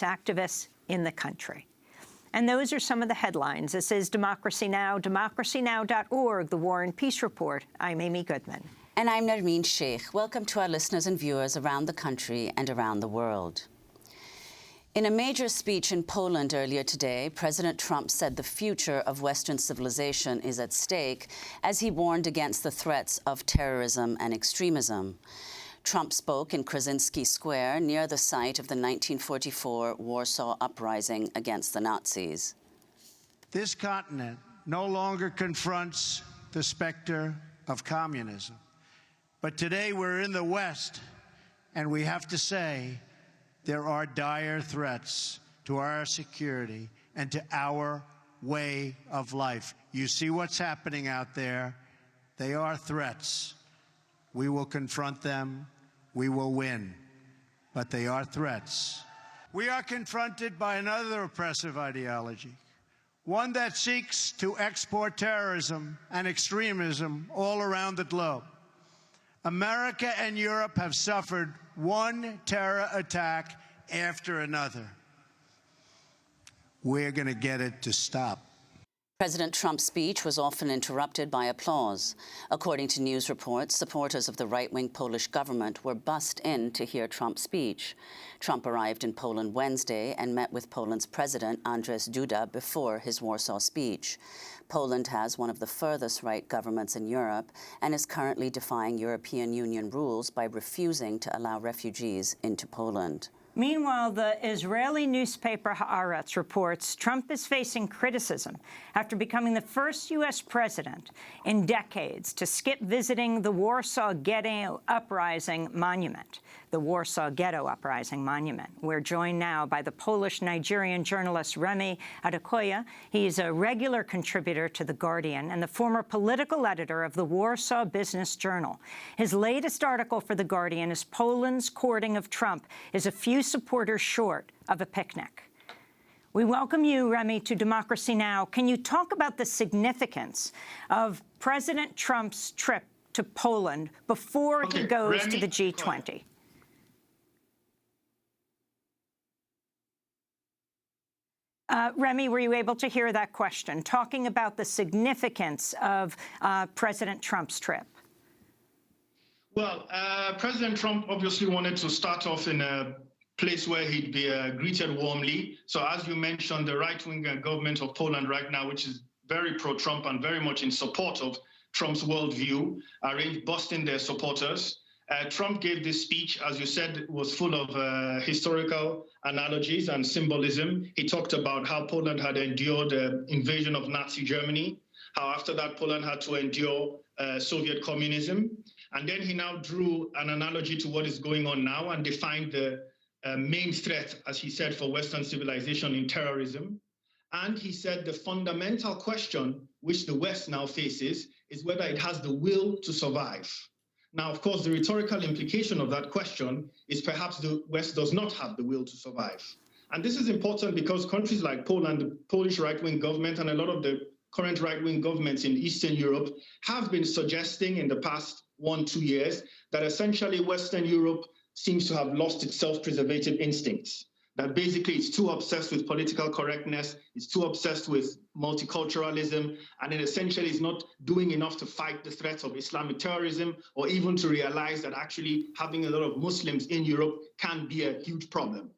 activists in the country. And those are some of the headlines. This is Democracy Now!, democracynow.org, the War and Peace Report. I'm Amy Goodman. And I'm Nermeen Sheikh. Welcome to our listeners and viewers around the country and around the world. In a major speech in Poland earlier today, President Trump said the future of Western civilization is at stake as he warned against the threats of terrorism and extremism. Trump spoke in Krasinski Square near the site of the 1944 Warsaw Uprising against the Nazis. This continent no longer confronts the specter of communism. But today we're in the West, and we have to say there are dire threats to our security and to our way of life. You see what's happening out there. They are threats. We will confront them. We will win. But they are threats. We are confronted by another oppressive ideology, one that seeks to export terrorism and extremism all around the globe. America and Europe have suffered one terror attack after another. We're going to get it to stop. President Trump's speech was often interrupted by applause. According to news reports, supporters of the right-wing Polish government were bussed in to hear Trump's speech. Trump arrived in Poland Wednesday and met with Poland's President Andrzej Duda before his Warsaw speech. Poland has one of the furthest right governments in Europe and is currently defying European Union rules by refusing to allow refugees into Poland. Meanwhile, the Israeli newspaper Haaretz reports Trump is facing criticism after becoming the first U.S. president in decades to skip visiting the Warsaw Ghetto Uprising Monument. The Warsaw Ghetto Uprising Monument. We're joined now by the Polish-Nigerian journalist Remi Adekoya. He's a regular contributor to The Guardian and the former political editor of the Warsaw Business Journal. His latest article for The Guardian is Poland's courting of Trump is a few supporters short of a picnic. We welcome you, Remi, to Democracy Now! Can you talk about the significance of President Trump's trip to Poland before he goes to the G20? Remi, were you able to hear that question, talking about the significance of President Trump's trip? Well, President Trump obviously wanted to start off in a place where he'd be greeted warmly. So as you mentioned, the right-wing government of Poland right now, which is very pro-Trump and very much in support of Trump's worldview, are busting their supporters. Trump gave this speech, as you said, was full of historical analogies and symbolism. He talked about how Poland had endured the invasion of Nazi Germany, how after that Poland had to endure Soviet communism. And then he now drew an analogy to what is going on now and defined the main threat, as he said, for Western civilization in terrorism. And he said the fundamental question which the West now faces is whether it has the will to survive. Now, of course, the rhetorical implication of that question is perhaps the West does not have the will to survive. And this is important because countries like Poland, the Polish right-wing government, and a lot of the current right-wing governments in Eastern Europe have been suggesting in the past 1-2 years that essentially Western Europe seems to have lost its self-preservative instincts. That basically it's too obsessed with political correctness, it's too obsessed with multiculturalism, and it essentially is not doing enough to fight the threats of Islamic terrorism or even to realize that actually having a lot of Muslims in Europe can be a huge problem.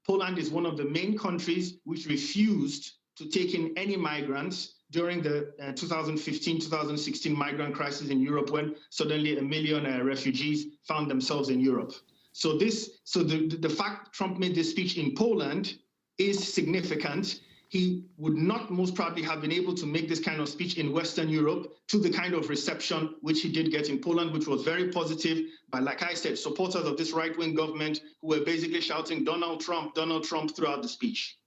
Poland is one of the main countries which refused to take in any migrants during the 2015-2016 migrant crisis in Europe when suddenly 1 million refugees found themselves in Europe. So the fact Trump made this speech in Poland is significant. He would not most probably have been able to make this kind of speech in Western Europe to the kind of reception which he did get in Poland, which was very positive. But like I said, supporters of this right-wing government who were basically shouting Donald Trump throughout the speech.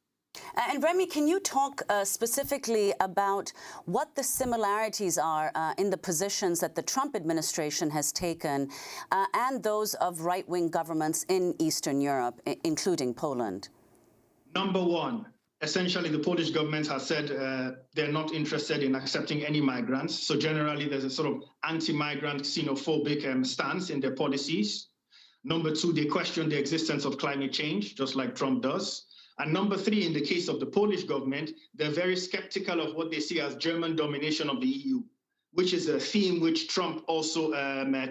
And Remi, can you talk specifically about what the similarities are in the positions that the Trump administration has taken and those of right-wing governments in Eastern Europe, including Poland? Number one, essentially the Polish government has said they're not interested in accepting any migrants. So generally there's a sort of anti-migrant, xenophobic stance in their policies. Number two, they question the existence of climate change, just like Trump does. And number three, in the case of the Polish government, they're very skeptical of what they see as German domination of the EU, which is a theme which Trump also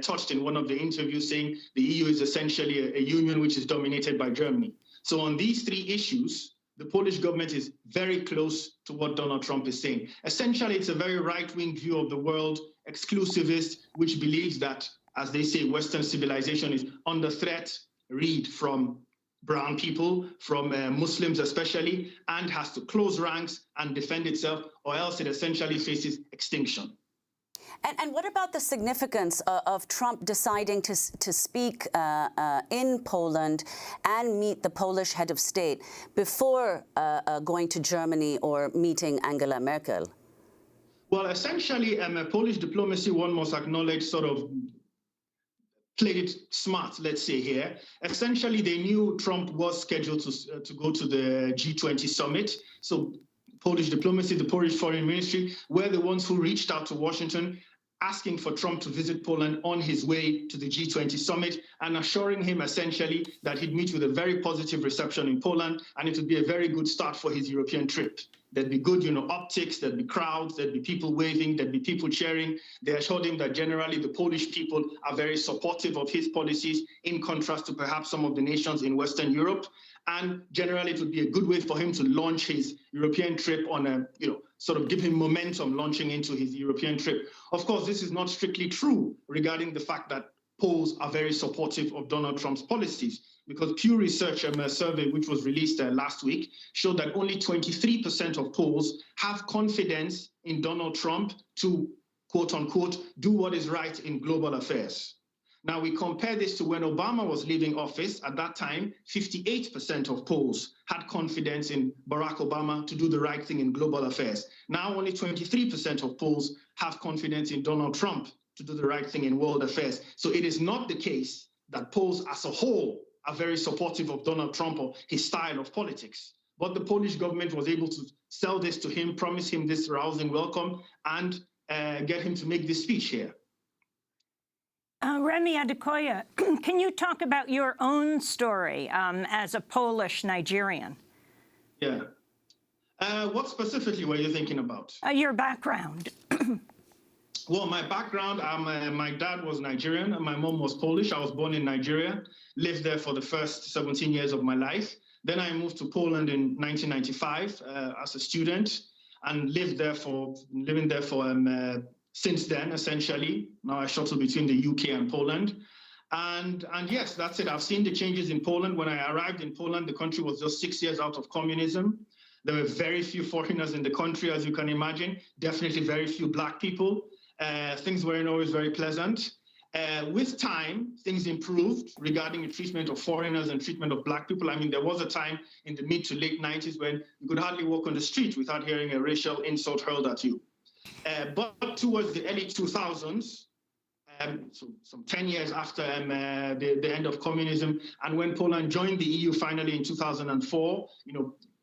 touched in one of the interviews, saying the EU is essentially a union which is dominated by Germany. So on these three issues, the Polish government is very close to what Donald Trump is saying. Essentially, it's a very right-wing view of the world, exclusivist, which believes that, as they say, Western civilization is under threat, read from brown people, from Muslims especially, and has to close ranks and defend itself, or else it essentially faces extinction. And what about the significance of Trump deciding to speak in Poland and meet the Polish head of state before going to Germany or meeting Angela Merkel? Well, essentially, Polish diplomacy, one must acknowledge, sort of played it smart, let's say here. Essentially, they knew Trump was scheduled to go to the G20 summit. So Polish diplomacy, the Polish foreign ministry, were the ones who reached out to Washington, asking for Trump to visit Poland on his way to the G20 summit and assuring him essentially that he'd meet with a very positive reception in Poland and it would be a very good start for his European trip. There'd be good, optics, there'd be crowds, there'd be people waving, there'd be people cheering. They assured him that generally the Polish people are very supportive of his policies, in contrast to perhaps some of the nations in Western Europe. And generally it would be a good way for him to launch his European trip on a, sort of give him momentum launching into his European trip. Of course, this is not strictly true regarding the fact that Poles are very supportive of Donald Trump's policies, because Pew Research, a survey which was released last week, showed that only 23% of Poles have confidence in Donald Trump to, quote unquote, do what is right in global affairs. Now, we compare this to when Obama was leaving office. At that time, 58% of Poles had confidence in Barack Obama to do the right thing in global affairs. Now, only 23% of Poles have confidence in Donald Trump to do the right thing in world affairs. So it is not the case that Poles as a whole are very supportive of Donald Trump or his style of politics. But the Polish government was able to sell this to him, promise him this rousing welcome, and get him to make this speech here. Remi Adekoya, can you talk about your own story as a Polish Nigerian? Yeah. What specifically were you thinking about? Your background. Well, my background, my dad was Nigerian and my mom was Polish. I was born in Nigeria, lived there for the first 17 years of my life. Then I moved to Poland in 1995 as a student and living there for since then, essentially. Now I shuttle between the UK and Poland. And yes, that's it. I've seen the changes in Poland. When I arrived in Poland, the country was just 6 years out of communism. There were very few foreigners in the country, as you can imagine, definitely very few Black people. Things weren't always very pleasant. With time, things improved regarding the treatment of foreigners and treatment of Black people. I mean, there was a time in the mid to late 90s when you could hardly walk on the street without hearing a racial insult hurled at you. But towards the early 2000s, so some 10 years after the end of communism, and when Poland joined the EU finally in 2004,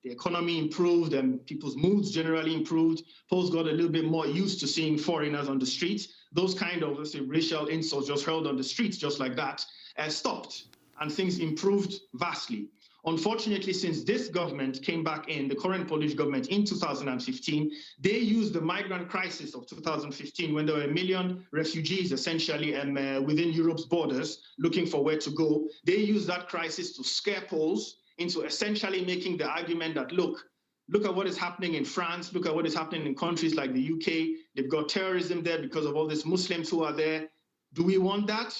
the economy improved and people's moods generally improved. Poles got a little bit more used to seeing foreigners on the streets. Those kind of, let's say, racial insults just hurled on the streets just like that stopped, and things improved vastly. Unfortunately, since this government came back in, the current Polish government in 2015, they used the migrant crisis of 2015 when there were 1 million refugees essentially within Europe's borders looking for where to go. They used that crisis to scare Poles into essentially making the argument that, look at what is happening in France, look at what is happening in countries like the UK. They've got terrorism there because of all these Muslims who are there. Do we want that?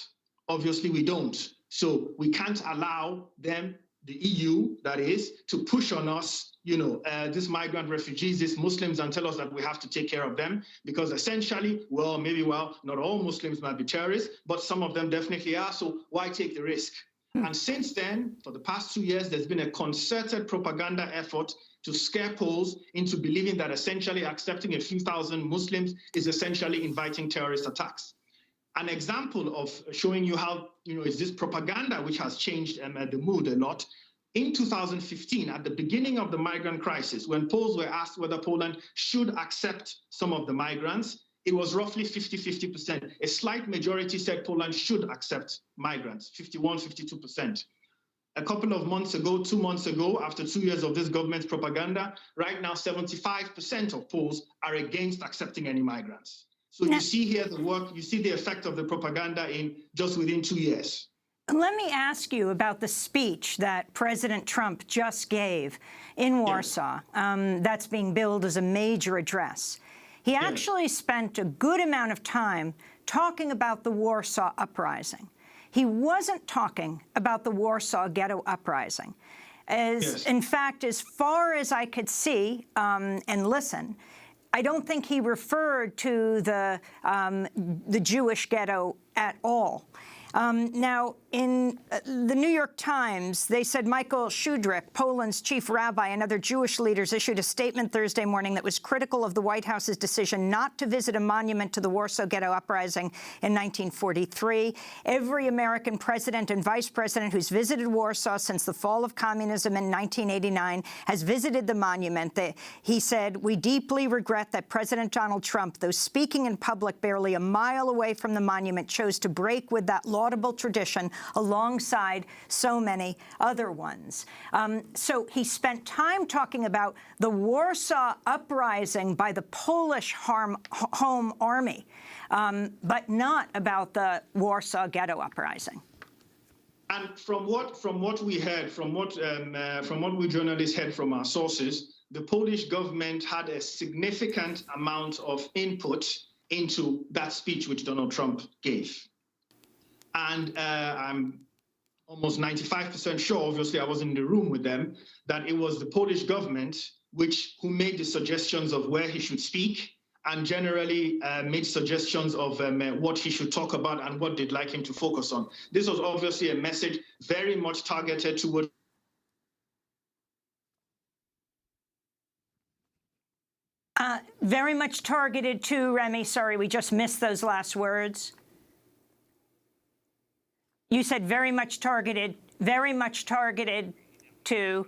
Obviously, we don't. So we can't allow them, the EU, that is, to push on us, these migrant refugees, these Muslims, and tell us that we have to take care of them, because essentially, not all Muslims might be terrorists, but some of them definitely are, so why take the risk? And since then, for the past 2 years, there's been a concerted propaganda effort to scare Poles into believing that essentially accepting a few thousand Muslims is essentially inviting terrorist attacks. An example of showing you how, it's this propaganda which has changed the mood a lot. In 2015, at the beginning of the migrant crisis, when Poles were asked whether Poland should accept some of the migrants, it was roughly 50-50%. A slight majority said Poland should accept migrants, 51-52%. a couple of months ago, 2 months ago, after 2 years of this government's propaganda, right now 75% of polls are against accepting any migrants. So you see here the work, you see the effect of the propaganda in just within 2 years. Let me ask you about the speech that President Trump just gave in Warsaw. That's being billed as a major address. He actually spent a good amount of time talking about the Warsaw Uprising. He wasn't talking about the Warsaw Ghetto Uprising. In fact, as far as I could see and listen, I don't think he referred to the Jewish ghetto at all. Now, in the New York Times, they said Michael Shudrik, Poland's chief rabbi, and other Jewish leaders issued a statement Thursday morning that was critical of the White House's decision not to visit a monument to the Warsaw Ghetto Uprising in 1943. Every American president and vice president who's visited Warsaw since the fall of communism in 1989 has visited the monument. He said, "We deeply regret that President Donald Trump, though speaking in public barely a mile away from the monument, chose to break with that laudable tradition alongside so many other ones." So he spent time talking about the Warsaw Uprising by the Polish Home Army, but not about the Warsaw Ghetto Uprising. And from what we heard, from what we journalists heard from our sources, the Polish government had a significant amount of input into that speech which Donald Trump gave. And I'm almost 95% sure, obviously I wasn't in the room with them, that it was the Polish government who made the suggestions of where he should speak and generally made suggestions of what he should talk about and what they'd like him to focus on. This was obviously a message very much targeted toward very much targeted to, Remy, sorry, we just missed those last words. You said very much targeted to.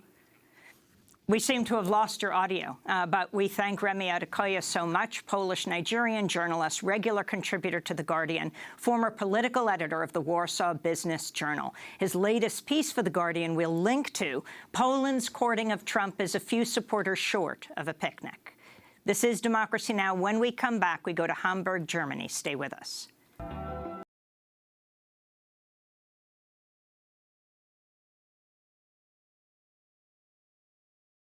We seem to have lost your audio, but we thank Remy Adekoya so much, Polish-Nigerian journalist, regular contributor to The Guardian, former political editor of the Warsaw Business Journal. His latest piece for The Guardian we'll link to, Poland's courting of Trump is a few supporters short of a picnic. This is Democracy Now! When we come back, we go to Hamburg, Germany. Stay with us.